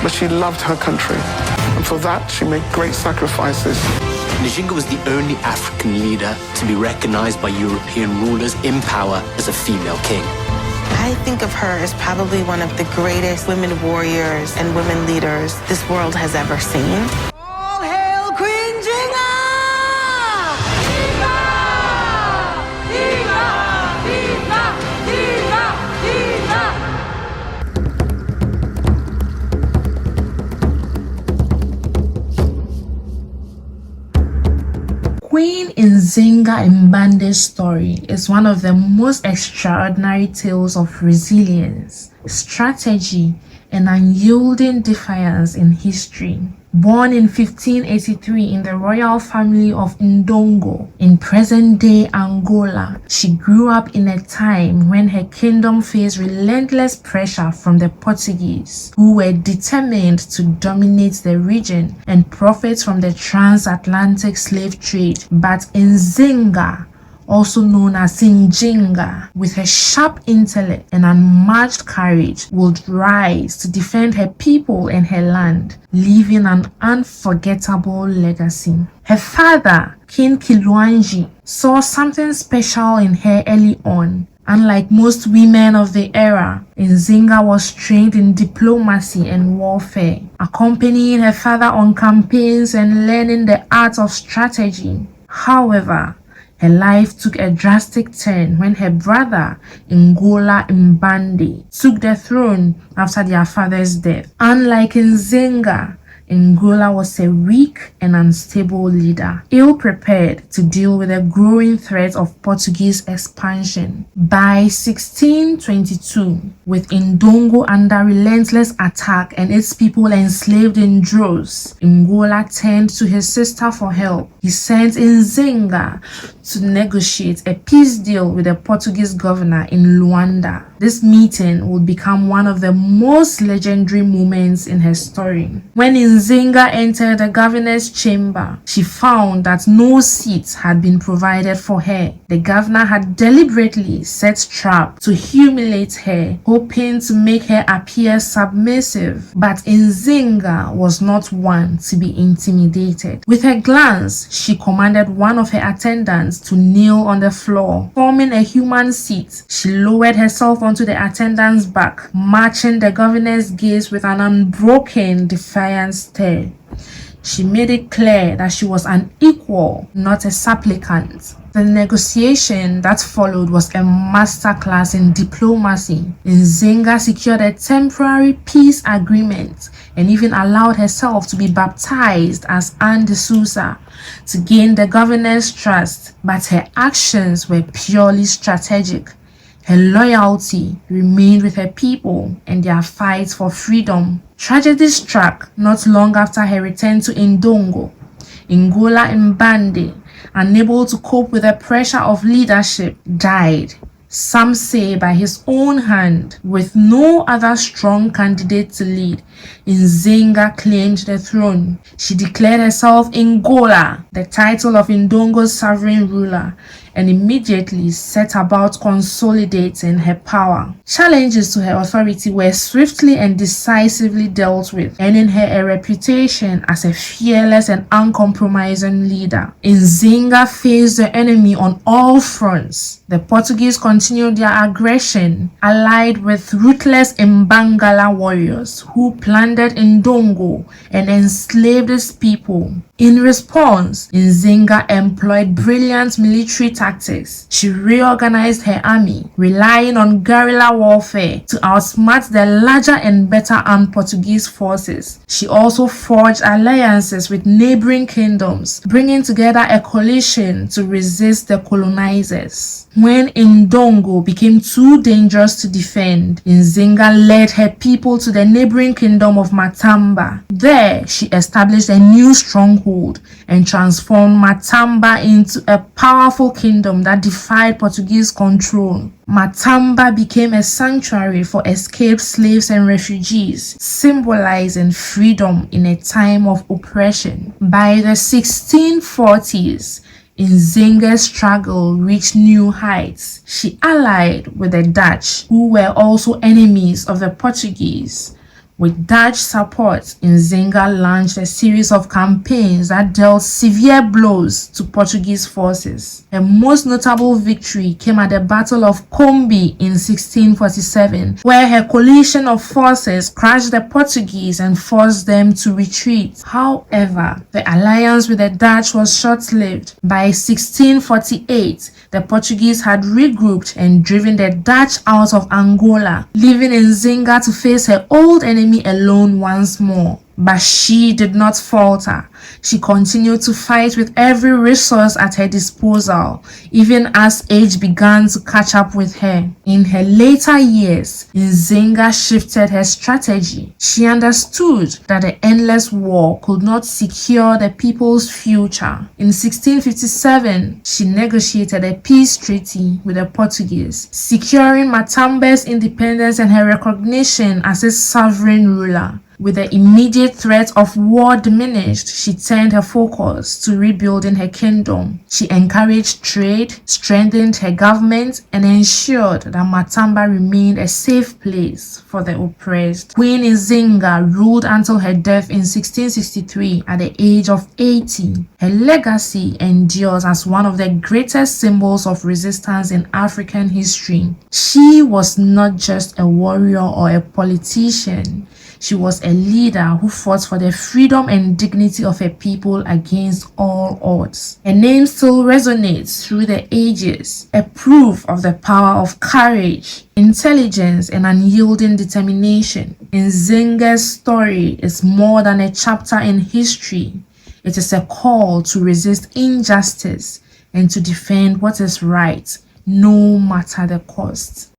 but she loved her country. And for that, she made great sacrifices. Njinga was the only African leader to be recognized by European rulers in power as a female king. I think of her as probably one of the greatest women warriors and women leaders this world has ever seen. All hail Queen Njinga! Njinga! Njinga! Njinga! Njinga! Queen Nzinga Mbande's story is one of the most extraordinary tales of resilience, strategy, and unyielding defiance in history. Born in 1583 in the royal family of Ndongo in present-day Angola, she grew up in a time when her kingdom faced relentless pressure from the Portuguese, who were determined to dominate the region and profit from the Transatlantic slave trade. But Nzinga, also known as Njinga, with her sharp intellect and unmatched courage, would rise to defend her people and her land, leaving an unforgettable legacy. Her father, King Kilwanji, saw something special in her early on. Unlike most women of the era, Nzinga was trained in diplomacy and warfare, accompanying her father on campaigns and learning the art of strategy. However, her life took a drastic turn when her brother, Njinga Mbande, took the throne after their father's death. Unlike Nzinga, Njinga was a weak and unstable leader, ill-prepared to deal with the growing threat of Portuguese expansion. By 1622, with Ndongo under relentless attack and its people enslaved in droves, Njinga turned to his sister for help. He sent Nzinga to negotiate a peace deal with the Portuguese governor in Luanda. This meeting would become one of the most legendary moments in her story. When Nzinga entered the governor's chamber, she found that no seats had been provided for her. The governor had deliberately set traps to humiliate her, hoping to make her appear submissive. But Nzinga was not one to be intimidated. With a glance, she commanded one of her attendants to kneel on the floor, forming a human seat. She lowered herself onto the attendant's back, matching the governor's gaze with an unbroken defiant stare. She made it clear that she was an equal, not a supplicant. The negotiation that followed was a masterclass in diplomacy. Nzinga secured a temporary peace agreement and even allowed herself to be baptized as Anne de Sousa to gain the governor's trust, but her actions were purely strategic. Her loyalty remained with her people and their fight for freedom. Tragedy struck not long after her return to Ndongo. Njinga Mbande, unable to cope with the pressure of leadership, died. Some say by his own hand. With no other strong candidate to lead, Nzinga claimed the throne. She declared herself Ngola, the title of Ndongo's sovereign ruler, and immediately set about consolidating her power. Challenges to her authority were swiftly and decisively dealt with, earning her a reputation as a fearless and uncompromising leader. Nzinga faced the enemy on all fronts. The Portuguese continued their aggression, allied with ruthless Mbangala warriors who plundered Ndongo and enslaved its people. In response, Nzinga employed brilliant military tactics. She reorganized her army, relying on guerrilla warfare to outsmart the larger and better armed Portuguese forces. She also forged alliances with neighboring kingdoms, bringing together a coalition to resist the colonizers. When Ndongo became too dangerous to defend, Nzinga led her people to the neighboring kingdom of Matamba. There, she established a new stronghold and transformed Matamba into a powerful kingdom that defied Portuguese control. Matamba became a sanctuary for escaped slaves and refugees, symbolizing freedom in a time of oppression. By the 1640s, Nzinga's struggle reached new heights. She allied with the Dutch, who were also enemies of the Portuguese. With Dutch support, Nzinga launched a series of campaigns that dealt severe blows to Portuguese forces. Her most notable victory came at the Battle of Combi in 1647, where her coalition of forces crushed the Portuguese and forced them to retreat. However, the alliance with the Dutch was short-lived. By 1648, the Portuguese had regrouped and driven the Dutch out of Angola, leaving Nzinga to face her old enemy alone once more. But she did not falter. She continued to fight with every resource at her disposal, even as age began to catch up with her. In her later years, Nzinga shifted her strategy. She understood that the endless war could not secure the people's future. In 1657, she negotiated a peace treaty with the Portuguese, securing Matamba's independence and her recognition as its sovereign ruler. With the immediate threat of war diminished, she turned her focus to rebuilding her kingdom. She encouraged trade, strengthened her government, and ensured that Matamba remained a safe place for the oppressed. Queen Nzinga ruled until her death in 1663 at the age of 80. Her legacy endures as one of the greatest symbols of resistance in African history. She was not just a warrior or a politician. She was a leader who fought for the freedom and dignity of her people against all odds. Her name still resonates through the ages, a proof of the power of courage, intelligence, and unyielding determination. Nzinga's story is more than a chapter in history. It is a call to resist injustice and to defend what is right, no matter the cost.